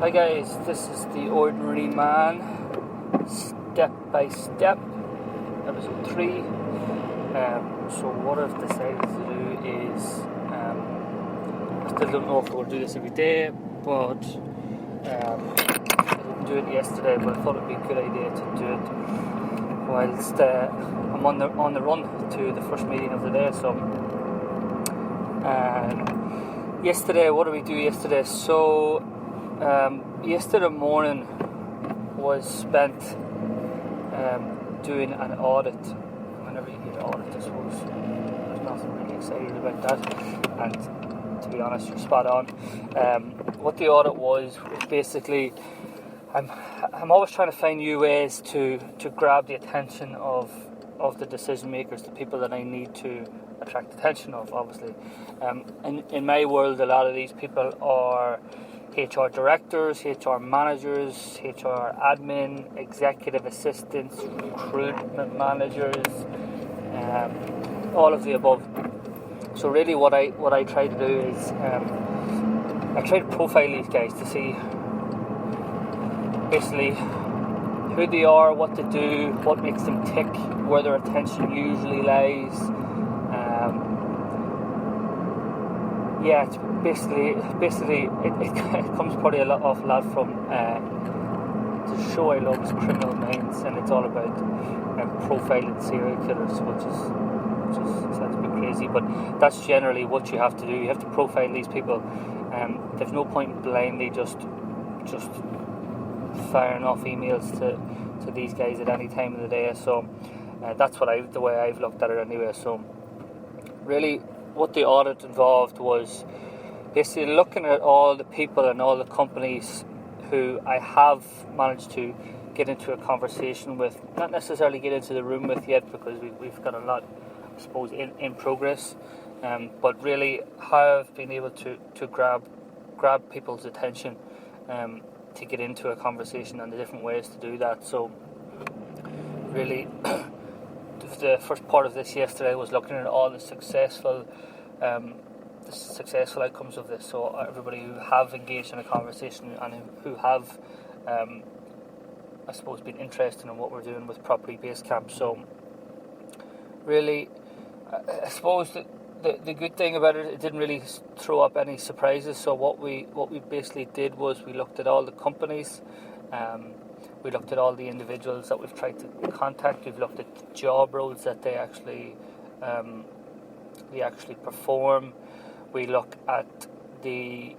Hi guys, this is the Ordinary Man, step by step, episode 3. So what I've decided to do is, I still don't know if we'll do this every day, but I didn't do it yesterday, but I thought it'd be a good idea to do it whilst I'm on the run to the first meeting of the day. So yesterday, what did we do yesterday? So yesterday morning was spent doing an audit. Whenever you hear audit, I suppose there's nothing really exciting about that, and to be honest, you're spot on. What the audit was basically, I'm always trying to find new ways to grab the attention of the decision makers, the people that I need to attract attention of, obviously. In my world, a lot of these people are HR directors, HR managers, HR admin, executive assistants, recruitment managers, all of the above. So really what I try to do is I try to profile these guys to see basically who they are, what they do, what makes them tick, where their attention usually lies. It's basically it comes probably a lot from the show I love is Criminal Minds, and it's all about profiling serial killers, which sounds a bit crazy, but that's generally what you have to do. You have to profile these people. There's no point blindly just firing off emails to these guys at any time of the day. So that's the way I've looked at it anyway. So really, what the audit involved was basically looking at all the people and all the companies who I have managed to get into a conversation with, not necessarily get into the room with yet, because we've got a lot, I suppose, in progress, but really how I've been able to grab people's attention to get into a conversation, and the different ways to do that. So really the first part of this yesterday was looking at all the successful outcomes of this. So everybody who have engaged in a conversation and who have, I suppose, been interested in what we're doing with Property Base Camp. So really, I suppose that the good thing about it didn't really throw up any surprises. So what we basically did was we looked at all the companies. We looked at all the individuals that we've tried to contact. We've looked at the job roles that they actually perform. We look at the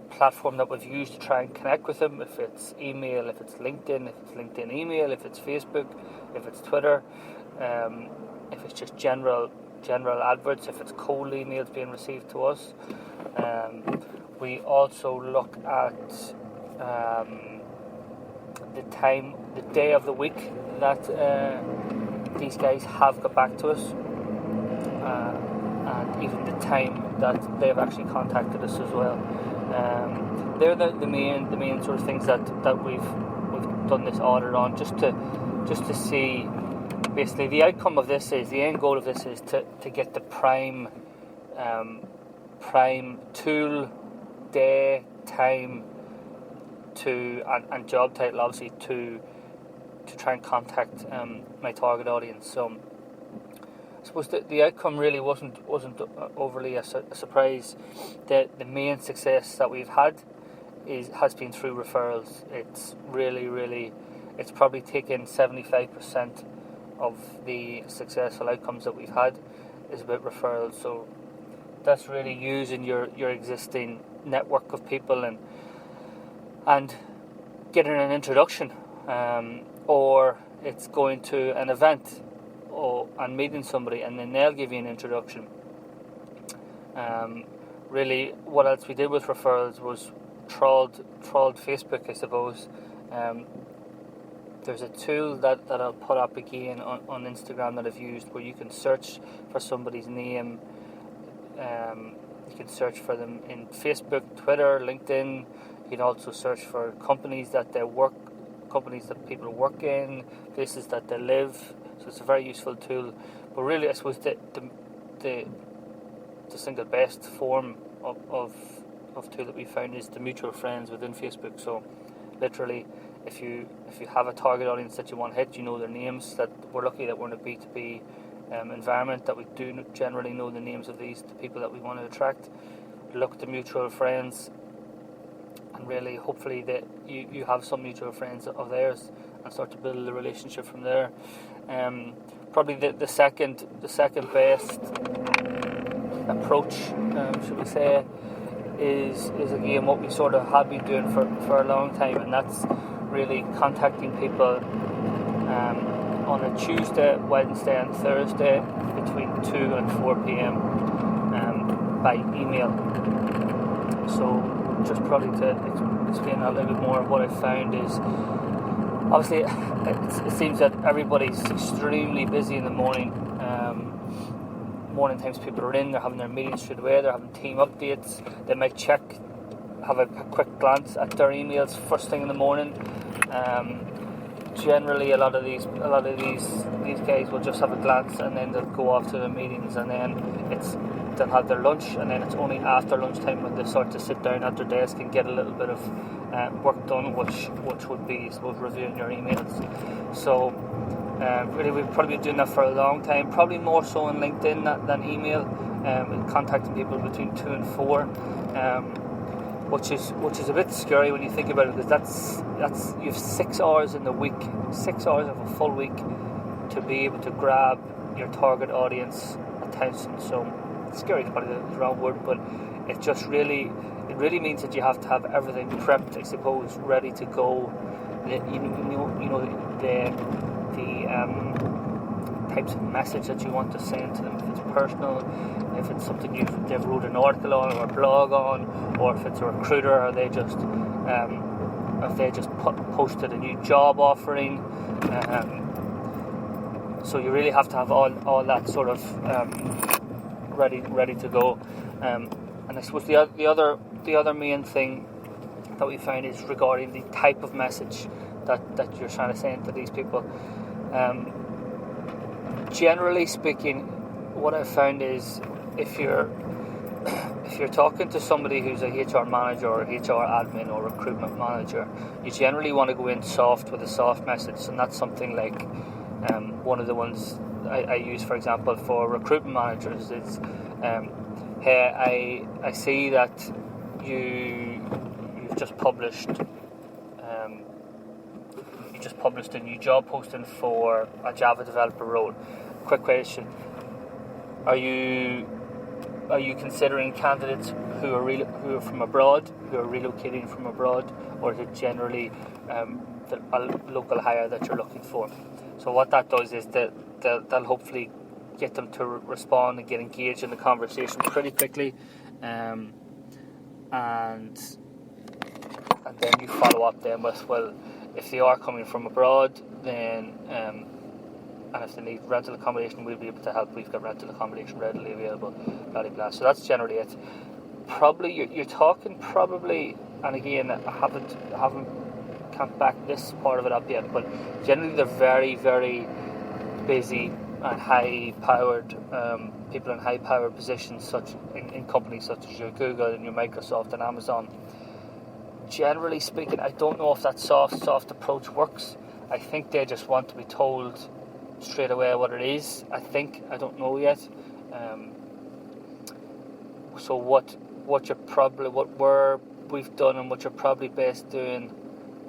platform that we've used to try and connect with them. If it's email, if it's LinkedIn, if it's LinkedIn email, if it's Facebook, if it's Twitter, if it's just general adverts, if it's cold emails being received to us. We also look at the day of the week that these guys have got back to us, and even the time that they've actually contacted us as well. They're the main sort of things that we've done this audit on, just to see. Basically, the outcome of this is, the end goal of this is to get the prime tool, day, time, and job title, obviously, to try and contact my target audience. So I suppose the outcome really wasn't overly a surprise. The main success that we've had has been through referrals. It's really it's probably taken 75% of the successful outcomes that we've had is about referrals. So that's really using your existing network of people and getting an introduction, or it's going to an event and meeting somebody, and then they'll give you an introduction. Really, what else we did with referrals was trawled Facebook, I suppose. There's a tool that I'll put up again on Instagram that I've used, where you can search for somebody's name. You can search for them in Facebook, Twitter, LinkedIn. You can also search for companies that people work in, places that they live. So it's a very useful tool. But really, I suppose the single best form of of tool that we found is the mutual friends within Facebook. So literally, if you have a target audience that you want to hit, you know their names. That we're lucky that we're in a B2B environment, that we do generally know the names of the people that we want to attract. Look at the mutual friends, and really hopefully that you have some mutual friends of theirs, and start to build a relationship from there. Probably the second best approach, should we say, is again what we sort of have been doing for a long time, and that's really contacting people on a Tuesday, Wednesday and Thursday between 2 and 4 p.m. By email. So just probably to explain a little bit more, what I found is obviously it seems that everybody's extremely busy in the morning. Morning times people are in, they're having their meetings straight away, they're having team updates, they might have a quick glance at their emails first thing in the morning. Generally a lot of these guys will just have a glance, and then they'll go off to their meetings, and then they'll have their lunch, and then it's only after lunchtime when they start to sit down at their desk and get a little bit of work done, which would be, I suppose, reviewing your emails. So really we've probably been doing that for a long time, probably more so on LinkedIn than email, contacting people between 2 and 4, which is a bit scary when you think about it, because that's you have 6 hours in the week, 6 hours of a full week to be able to grab your target audience attention. So scary is probably the wrong word, but it really means that you have to have everything prepped, I suppose, ready to go. You know the types of message that you want to send to them, if it's personal, if it's something they've wrote an article on or a blog on, or if it's a recruiter, or they just posted a new job offering. So you really have to have all that sort of ready to go. And I suppose the other main thing that we found is regarding the type of message that you're trying to send to these people. Generally speaking, what I've found is if you're talking to somebody who's a HR manager or HR admin or recruitment manager, you generally want to go in soft with a soft message, and that's something like one of the ones I use, for example, for recruitment managers. It's hey, I see that you've just published a new job posting for a Java developer role. Quick question: Are you considering candidates who are from abroad, who are relocating from abroad, or is it generally a local hire that you're looking for? So what that does is that they'll hopefully get them to respond and get engaged in the conversation pretty quickly, and then you follow up then with, well, if they are coming from abroad, then and if they need rental accommodation, we'll be able to help. We've got rental accommodation readily available, blah blah blah. So that's generally it. Probably you're talking probably, and again, I can't back this part of it up yet, but generally they're very, very busy and high-powered people in high-powered positions, such in companies such as your Google and your Microsoft and Amazon. Generally speaking, I don't know if that soft approach works. I think they just want to be told straight away what it is. I don't know yet. So what we've done and what you're probably best doing,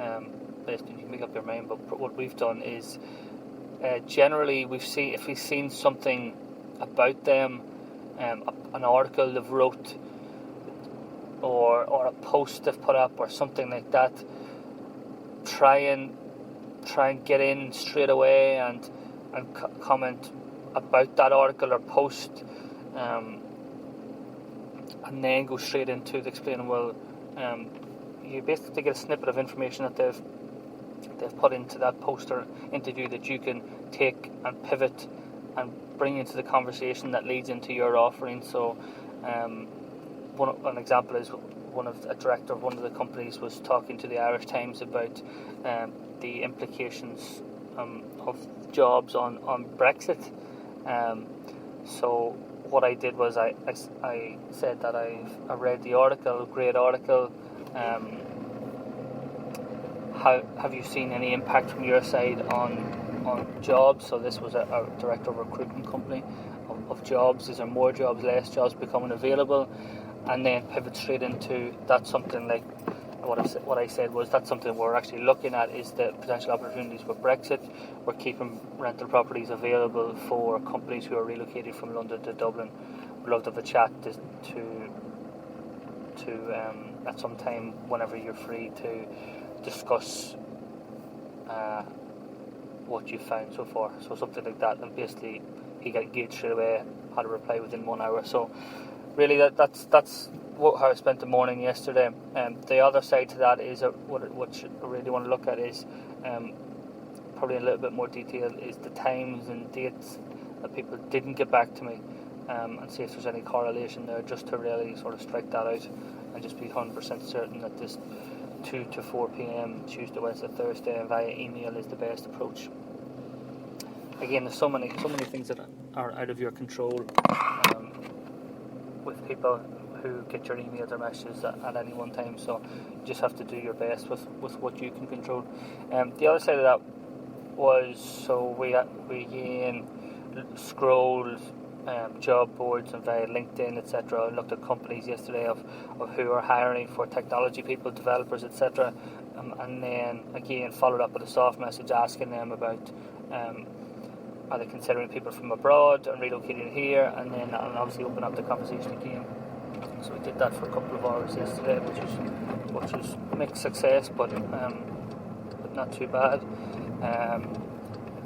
you can make up your mind, but what we've done is generally if we've seen something about them, an article they've wrote, or a post they've put up or something like that, try and get in straight away and comment about that article or post, and then go straight into explaining, well, you basically get a snippet of information that they've put into that post or interview that you can take and pivot and bring into the conversation that leads into your offering. So an example is a director of one of the companies was talking to the Irish Times about the implications of jobs on Brexit. So what I did was I said that I read the article, great article. Have you seen any impact from your side on jobs? So this was a director of a recruitment company of jobs. Is there more jobs, less jobs becoming available? And then pivot straight into that's something like what I said was that's something we're actually looking at is the potential opportunities with Brexit. We're keeping rental properties available for companies who are relocated from London to Dublin. We'd love to have a chat to at some time whenever you're free to discuss what you've found so far. So something like that, and basically he got engaged straight away, had a reply within 1 hour. So really that's how I spent the morning yesterday. The other side to that is what I really want to look at is probably in a little bit more detail is the times and dates that people didn't get back to me, and see if there's any correlation there, just to really sort of strike that out and just be 100% certain that this 2 to 4 p.m. Tuesday, Wednesday, Thursday and via email is the best approach. Again, there's so many things that are out of your control with people who get your emails or messages at any one time, so you just have to do your best with what you can control. The other side of that was, so we again scrolled job boards and via LinkedIn, etc. I looked at companies yesterday of who are hiring for technology people, developers, etc. And then again followed up with a soft message asking them about are they considering people from abroad and relocating here, and then obviously open up the conversation again. So we did that for a couple of hours yesterday, which was mixed success, but not too bad.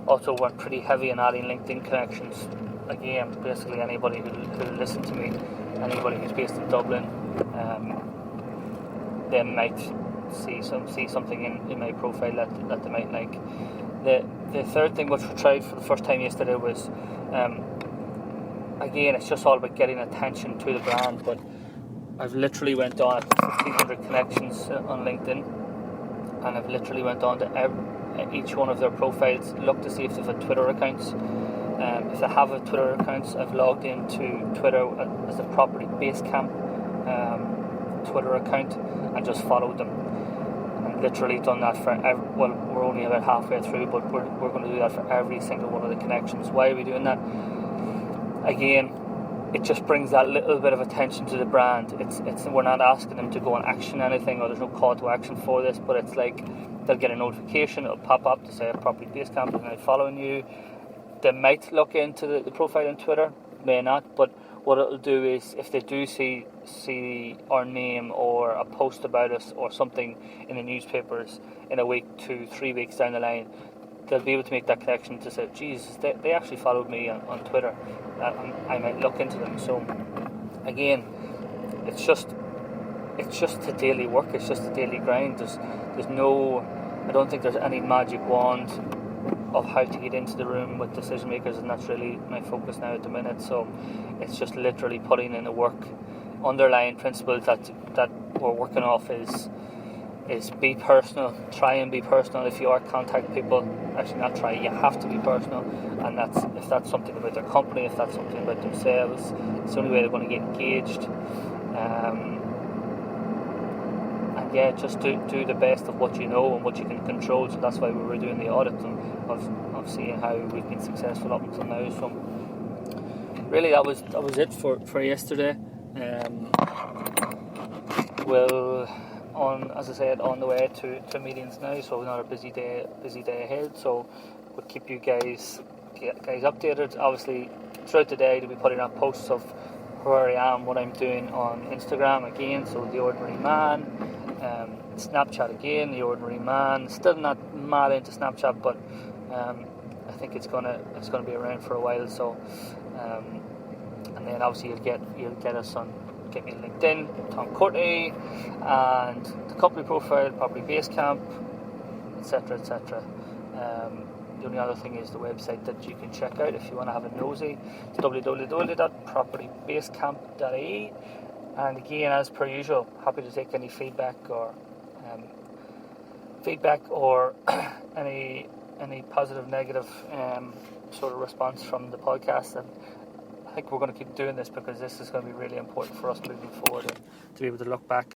Also went pretty heavy in adding LinkedIn connections. Again, basically anybody who listened to me, anybody who's based in Dublin, they might see something in my profile that they might like. The third thing which we tried for the first time yesterday was, again, it's just all about getting attention to the brand, but I've literally went on 1,500 connections on LinkedIn, and I've literally went on to each one of their profiles, looked to see if they've had Twitter accounts. If they have a Twitter accounts, I've logged into Twitter as a Property Basecamp Twitter account and just followed them. And literally done that for we're only about halfway through, but we're going to do that for every single one of the connections. Why are we doing that? Again, it just brings that little bit of attention to the brand. It's we're not asking them to go and action anything, or there's no call to action for this, but it's like they'll get a notification, it'll pop up to say a Property Basecamp is now following you. They might look into the profile on Twitter, may not, but what it'll do is if they do see our name or a post about us or something in the newspapers in a week, 2-3 weeks down the line, they'll be able to make that connection to say, Jesus, they actually followed me on Twitter, and I might look into them. So again, it's just a daily work, it's just a daily grind. There's no, I don't think there's any magic wand of how to get into the room with decision makers, and that's really my focus now at the minute. So it's just literally putting in the work. Underlying principle that we're working off is be personal. Try and be personal. If you are contact people, actually not try, you have to be personal, and if that's something about their company, if that's something about themselves, it's the only way they're going to get engaged. And yeah, just do the best of what you know and what you can control. So that's why we were doing the audit of seeing how we've been successful up until now. So really that was it for yesterday. We'll as I said, on the way to meetings now, so another busy day ahead. So we'll keep you guys updated. Obviously throughout the day, to be putting up posts of where I am, what I'm doing on Instagram again. So The Ordinary Man, Snapchat again, The Ordinary Man. Still not mad into Snapchat, but I think it's gonna be around for a while. So and then obviously you'll get us on. Get me on LinkedIn, Tom Courtney, and the company profile, Property Basecamp, etc. The only other thing is the website that you can check out if you want to have a nosy. It's www.propertybasecamp.ie. And again, as per usual, happy to take any feedback or any positive, negative sort of response from the podcast. And think we're going to keep doing this because this is going to be really important for us moving forward, and to be able to look back